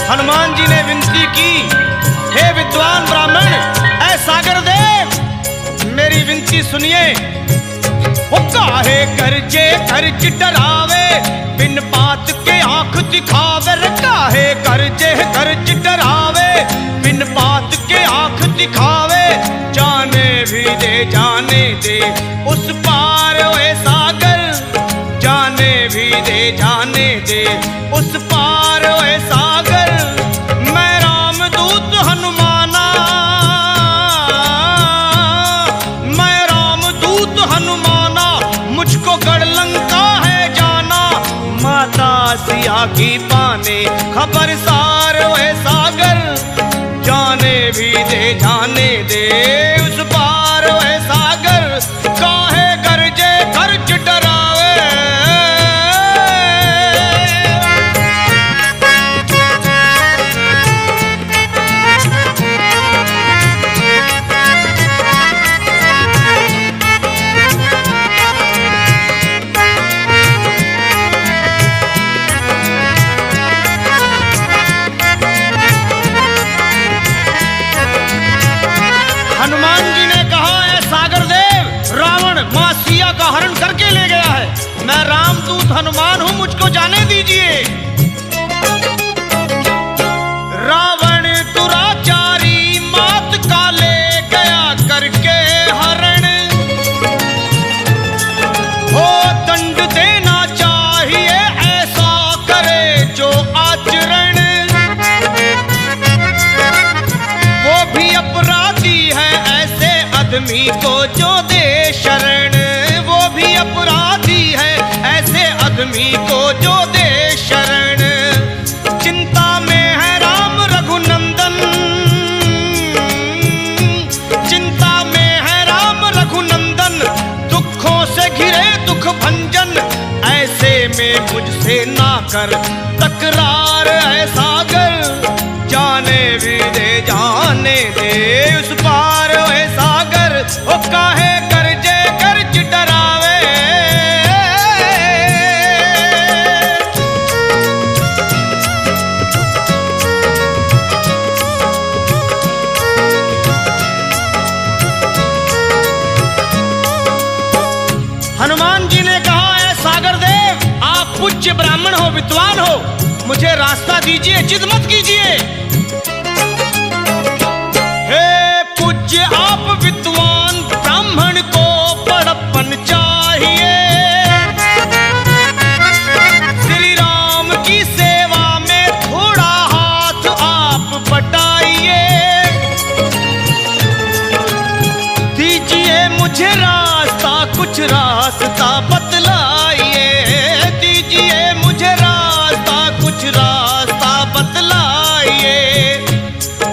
हनुमान जी ने विनती की, हे विद्वान ब्राह्मण, ऐ सागर देव, मेरी विनती सुनिए। वो काहे करजे खर्च डरावे, बिन बात के आंख दिखावे। रे काहे करजे खर्च डरावे, बिन बात के आंख दिखावे। जाने भी दे, जाने दे उस पार ओए सागर, जाने भी दे, जाने दे उस पार ओए सागर। मैं रामदूत हनुमाना, मैं रामदूत हनुमाना, मुझको गढ़लंका है जाना। माता सिया की पाने खबरसार ओए सागर, जाने भी दे, जाने दे उस पार ओए सागर। काहे गरजे खर्च डरावे। हनुमान जी ने कहा, ऐ सागर देव, रावण मां सिया का हरण करके ले गया है। मैं रामदूत हनुमान हूं, मुझको जाने दीजिए। रावण दुराचारी मात का ले गया करके हरण, हो दंड देना चाहिए ऐसा करे जो आचरण। वो भी अपराधी है ऐसे आदमी को जो दे शरण, वो भी अपराधी है ऐसे आदमी को जो दे शरण। चिंता में है राम रघुनंदन, चिंता में है राम रघुनंदन, दुखों से घिरे दुख भंजन। ऐसे में मुझसे ना कर तकरार है सागर, जाने भी दे, जाने दे उस पार ओए सागर। ओ काहे करजे खर्च डरावे। हनुमान जी ने कहा, ऐ सागर देव, आप पूज्य ब्राह्मण हो, विद्वान हो, मुझे रास्ता दीजिए, जिद मत कीजिए। आप विद्वान ब्राह्मण को बड़प्पन चाहिए, श्री राम की सेवा में थोड़ा हाथ आप बटाइए। दीजिए मुझे रास्ता, कुछ रास्ता बतलाइए। दीजिए मुझे रास्ता, कुछ रास्ता बतलाइए।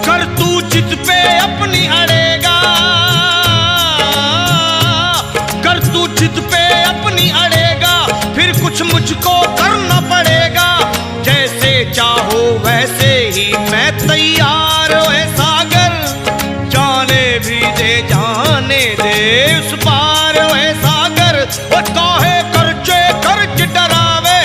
कर तू जिद पे अपनी अड़ेगा, जिद पे अपनी अड़ेगा, फिर कुछ मुझको करना पड़ेगा। जैसे चाहो वैसे ही मैं तैयार ओए सागर, जाने भी दे, जाने दे उस पार ओए सागर। वो काहे करजे खर्च डरावे।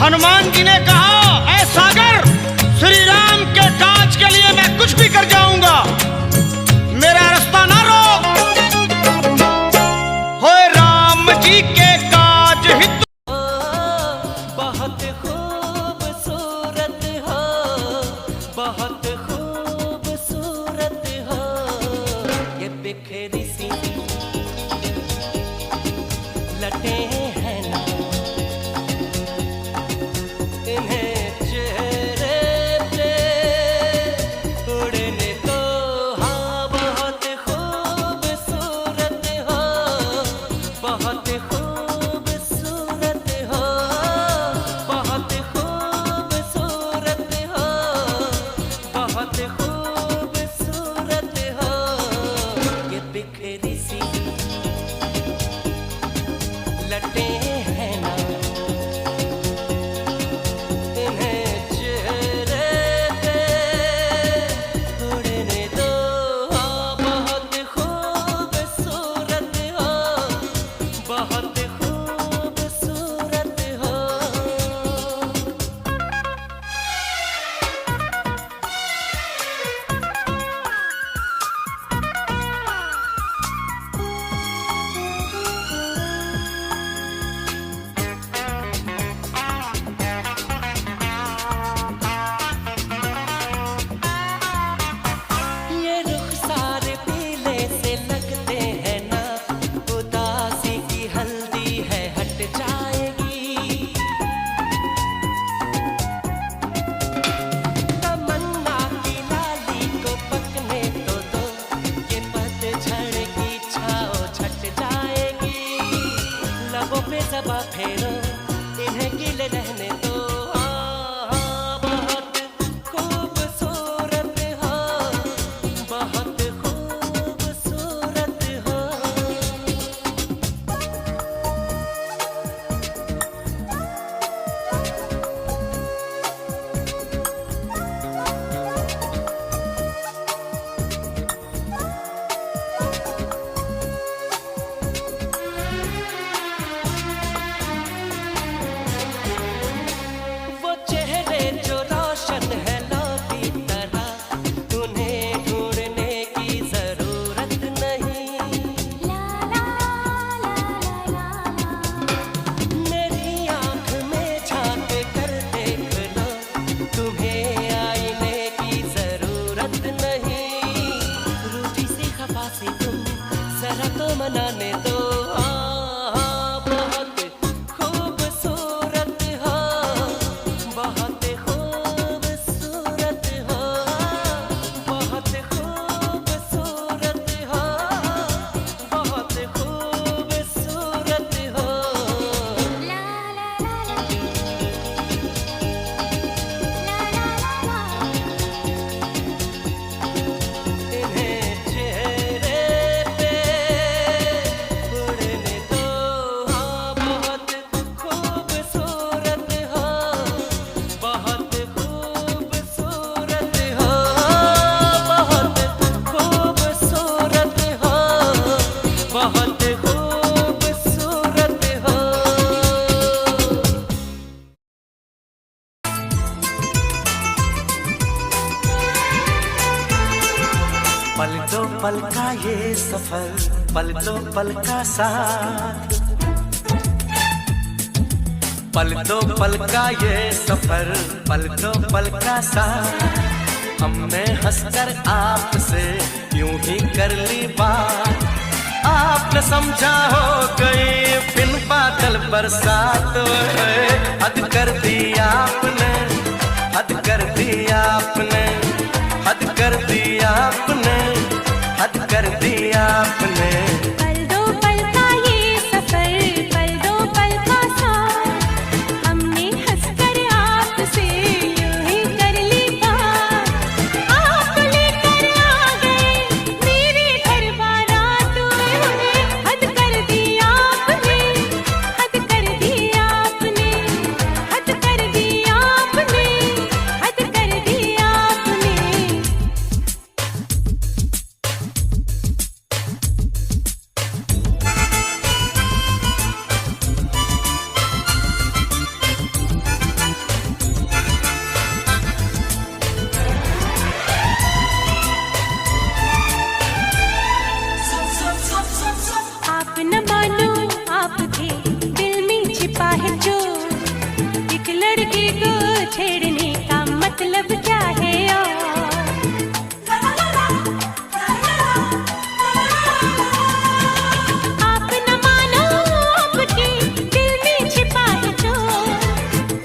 हनुमान जी ने कहा, ऐ सागर, श्री राम के काज के लिए मैं कुछ भी कर जाऊंगा, मेरा रास्ता ना रोक। हो राम जी के काज हित। बहुत खूबसूरत हो, बहुत खूबसूरत हो, ये बिखरी सी लटे हैं ना, इन्हें चेहरे पे उड़ने को। हाँ बहुत खूबसूरत हो, बहुत खूबसूरत हो, बहुत खूबसूरत हो, बहुत खूबसूरत हो, ये रटे हैं ना, इन्हें चेहरे पे उड़ने दो। बहुत खूबसूरत हो, बहुत खूबसूरत हो। ये रुखसार पीले से लगते हैं ना, उदासी की हल्दी है हट जाएगी। तमन्ना की लाली को पकने तो दो, ये पतझड़ की छाँव छट जाएगी। लबों पे ज़बां फेरो, इन्हें गिले रहने दो। बहुत खूबसूरत हो, बहुत खूबसूरत हो। वो चेहरे जो रोशन है लो की तरह, उन्हें ढूंढने की जरूरत नहीं। मेरी आँख में झांक कर देख लो, तुम्हें आईने की जरूरत नहीं। रूठी सी खफा सी तुम जरा तो मनाने दो। बहुत खूबसूरत हो, बहुत खूबसूरत हो, बहुत खूबसूरत हो, बहुत खूबसूरत हो। इन्हें चेहरे पे उड़ने दो। बहुत खूबसूरत हो, बहुत खूबसूरत हो, बहुत खूबसूरत हो, बहुत खूबसूरत हो। पल दो पल का ये सफर, पल दो पल का साथ। पल दो पल का ये सफर, पल दो पल का साथ। हमने हंसकर आपसे यूं ही कर ली बात। आपने समझा हो गई बिन बादल बरसात। हद कर दी आपने, हद कर दी आपने, हद कर दी आपने, हद कर दी आपने। पल दो पल का ये सफर, पल दो पल का साथ। हमने हंसकर आपसे यूं ही कर ली बात। आप लेकर आ गए मेरे घर बारात। हद कर दी आपने, हद कर दी आपने, हद कर दी आपने, हद कर दी आपने। आप न मानो आप थे दिल में छिपा है जो। एक लड़के को छेड़ने का मतलब क्या है और? आप न मानो आपके दिल में छिपा है जो।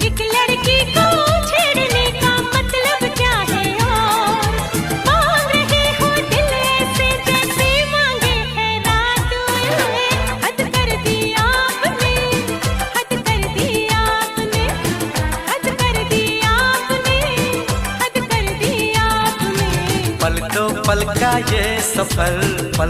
एक लड़के को छेड़ने का मतलब क्या है और? मांग रहे हो दिल ऐसे जैसे मांगे है रात। हद कर दी आपने, हद कर दी आपने, हद कर दी आपने, हद कर दी आपने। पल दो पल का ये सफर, पल